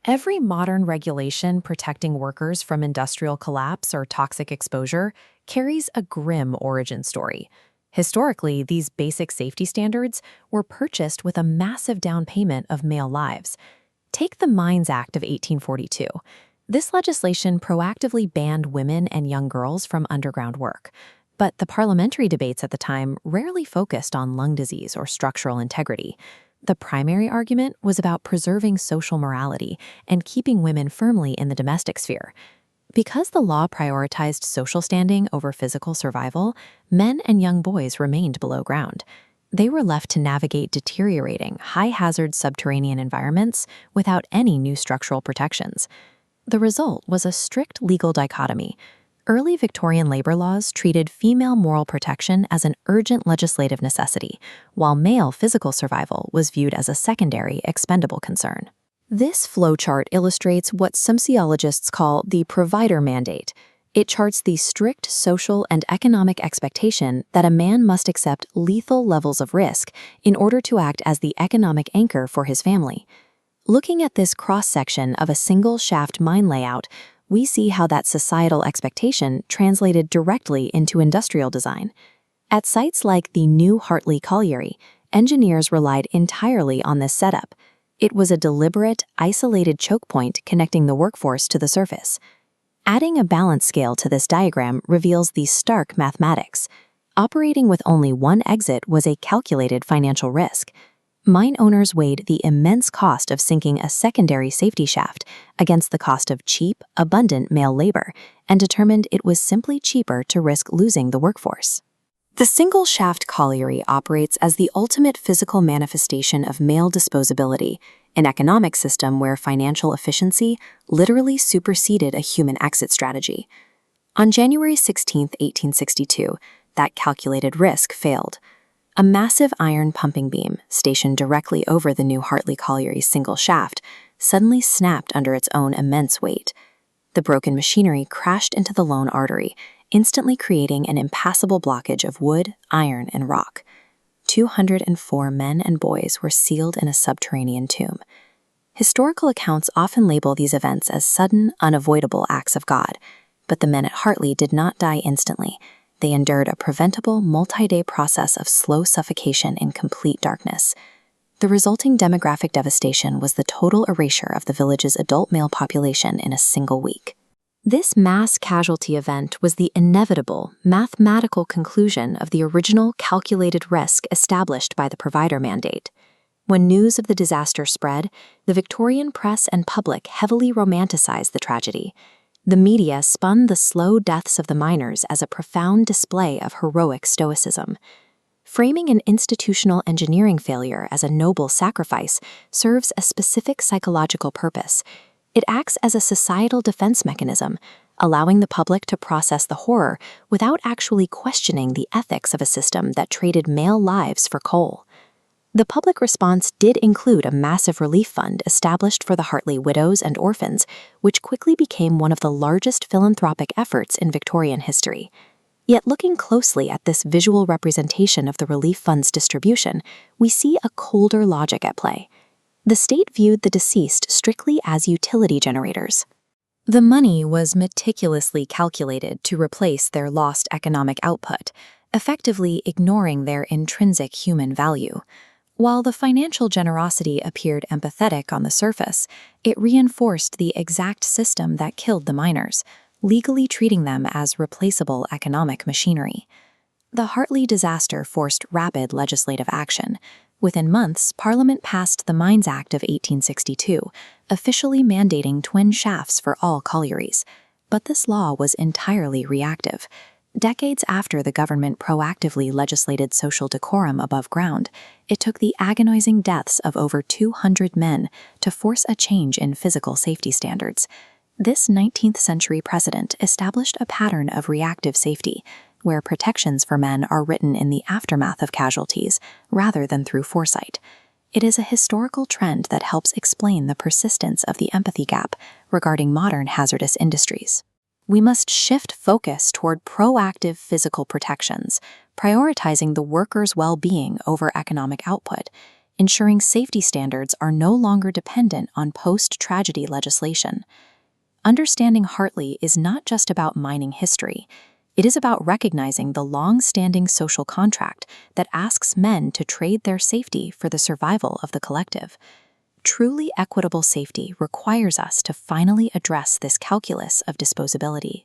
Every modern regulation protecting workers from industrial collapse or toxic exposure carries a grim origin story. Historically, these basic safety standards were purchased with a massive down payment of male lives. Take the Mines Act of 1842. This legislation proactively banned women and young girls from underground work. But the parliamentary debates at the time rarely focused on lung disease or structural integrity. The primary argument was about preserving social morality and keeping women firmly in the domestic sphere. Because the law prioritized social standing over physical survival, men and young boys remained below ground. They were left to navigate deteriorating, high-hazard subterranean environments without any new structural protections. The result was a strict legal dichotomy. Early Victorian labor laws treated female moral protection as an urgent legislative necessity, while male physical survival was viewed as a secondary, expendable concern. This flowchart illustrates what sociologists call the provider mandate. It charts the strict social and economic expectation that a man must accept lethal levels of risk in order to act as the economic anchor for his family. Looking at this cross-section of a single-shaft mine layout, we see how that societal expectation translated directly into industrial design. At sites like the new Hartley Colliery, engineers relied entirely on this setup. It was a deliberate, isolated choke point connecting the workforce to the surface. Adding a balance scale to this diagram reveals the stark mathematics. Operating with only one exit was a calculated financial risk. Mine owners weighed the immense cost of sinking a secondary safety shaft against the cost of cheap, abundant male labor, and determined it was simply cheaper to risk losing the workforce. The single-shaft colliery operates as the ultimate physical manifestation of male disposability, an economic system where financial efficiency literally superseded a human exit strategy. On January 16, 1862, that calculated risk failed. A massive iron pumping beam, stationed directly over the new Hartley Colliery's single shaft, suddenly snapped under its own immense weight. The broken machinery crashed into the lone artery, instantly creating an impassable blockage of wood, iron, and rock. 204 men and boys were sealed in a subterranean tomb. Historical accounts often label these events as sudden, unavoidable acts of God, but the men at Hartley did not die instantly. They endured a preventable, multi-day process of slow suffocation in complete darkness. The resulting demographic devastation was the total erasure of the village's adult male population in a single week. This mass casualty event was the inevitable, mathematical conclusion of the original calculated risk established by the provider mandate. When news of the disaster spread, the Victorian press and public heavily romanticized the tragedy. The media spun the slow deaths of the miners as a profound display of heroic stoicism. Framing an institutional engineering failure as a noble sacrifice serves a specific psychological purpose. It acts as a societal defense mechanism, allowing the public to process the horror without actually questioning the ethics of a system that traded male lives for coal. The public response did include a massive relief fund established for the Hartley widows and orphans, which quickly became one of the largest philanthropic efforts in Victorian history. Yet looking closely at this visual representation of the relief fund's distribution, we see a colder logic at play. The state viewed the deceased strictly as utility generators. The money was meticulously calculated to replace their lost economic output, effectively ignoring their intrinsic human value. While the financial generosity appeared empathetic on the surface, it reinforced the exact system that killed the miners, legally treating them as replaceable economic machinery. The Hartley disaster forced rapid legislative action. Within months, Parliament passed the Mines Act of 1862, officially mandating twin shafts for all collieries. But this law was entirely reactive. Decades after the government proactively legislated social decorum above ground, it took the agonizing deaths of over 200 men to force a change in physical safety standards. This 19th century precedent established a pattern of reactive safety, where protections for men are written in the aftermath of casualties rather than through foresight. It is a historical trend that helps explain the persistence of the empathy gap regarding modern hazardous industries. We must shift focus toward proactive physical protections, prioritizing the worker's well-being over economic output. ensuring safety standards are no longer dependent on post-tragedy legislation. Understanding Hartley is not just about mining history. It is about recognizing the long-standing social contract that asks men to trade their safety for the survival of the collective. Truly equitable safety requires us to finally address this calculus of disposability.